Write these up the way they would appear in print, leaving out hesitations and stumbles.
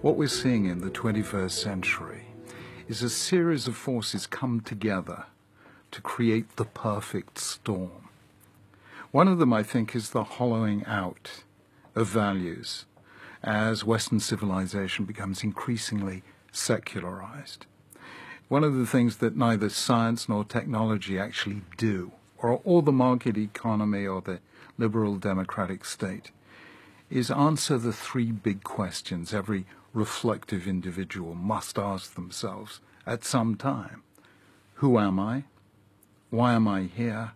What we're seeing in the 21st century is a series of forces come together to create the perfect storm. One of them, I think, is the hollowing out of values as Western civilization becomes increasingly secularized. One of the things that neither science nor technology actually do, or the market economy or the liberal democratic state, is answer the three big questions every reflective individual must ask themselves at some time. Who am I? Why am I here?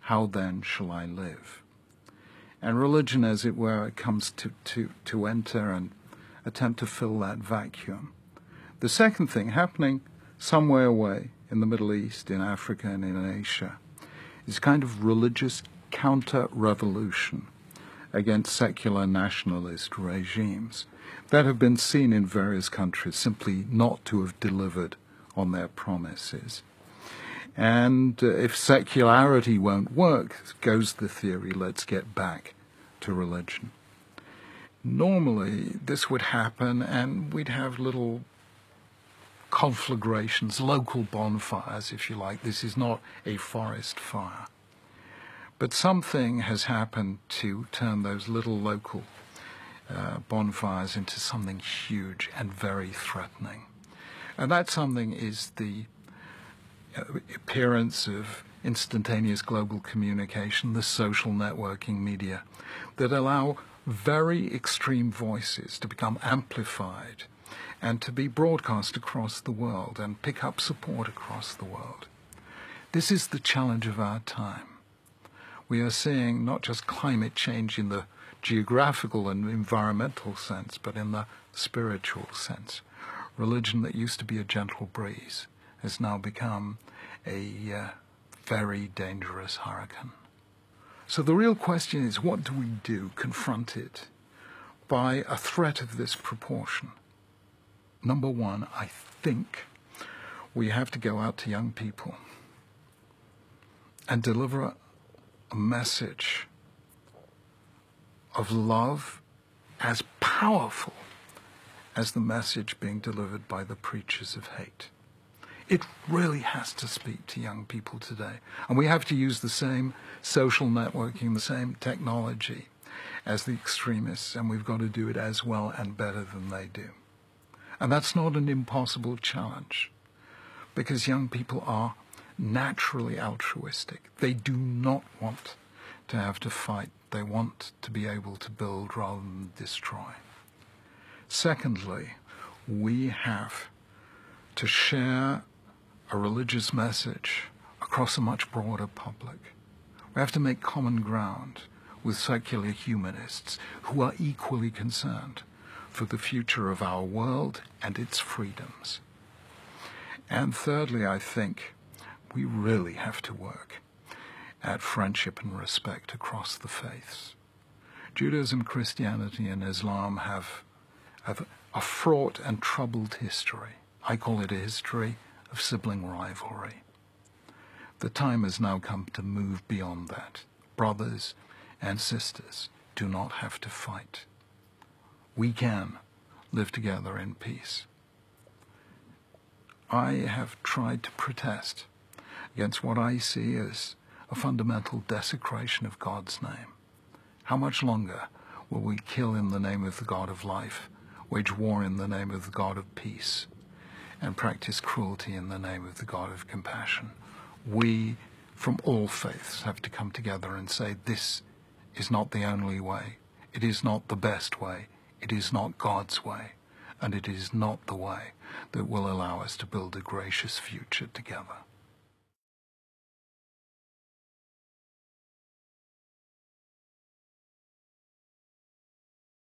How then shall I live? And religion, as it were, comes to enter and attempt to fill that vacuum. The second thing happening somewhere away in the Middle East, in Africa and in Asia, is kind of religious counter-revolution against secular nationalist regimes that have been seen in various countries simply not to have delivered on their promises. And if secularity won't work, goes the theory, let's get back to religion. Normally, this would happen and we'd have little conflagrations, local bonfires, if you like. This is not a forest fire. But something has happened to turn those little local bonfires into something huge and very threatening. And that something is the appearance of instantaneous global communication, the social networking media, that allow very extreme voices to become amplified and to be broadcast across the world and pick up support across the world. This is the challenge of our time. We are seeing not just climate change in the geographical and environmental sense, but in the spiritual sense. Religion that used to be a gentle breeze has now become a very dangerous hurricane. So the real question is, what do we do confronted by a threat of this proportion? Number one, I think we have to go out to young people and deliver a message of love as powerful as the message being delivered by the preachers of hate. It really has to speak to young people today. And we have to use the same social networking, the same technology as the extremists, and we've got to do it as well and better than they do. And that's not an impossible challenge, because young people are naturally altruistic. They do not want to have to fight. They want to be able to build rather than destroy. Secondly, we have to share a religious message across a much broader public. We have to make common ground with secular humanists who are equally concerned for the future of our world and its freedoms. And thirdly, I think we really have to work at friendship and respect across the faiths. Judaism, Christianity, and Islam have a fraught and troubled history. I call it a history of sibling rivalry. The time has now come to move beyond that. Brothers and sisters do not have to fight. We can live together in peace. I have tried to protest against what I see as a fundamental desecration of God's name. How much longer will we kill in the name of the God of life, wage war in the name of the God of peace, and practice cruelty in the name of the God of compassion? We, from all faiths, have to come together and say, this is not the only way. It is not the best way. It is not God's way. And it is not the way that will allow us to build a gracious future together.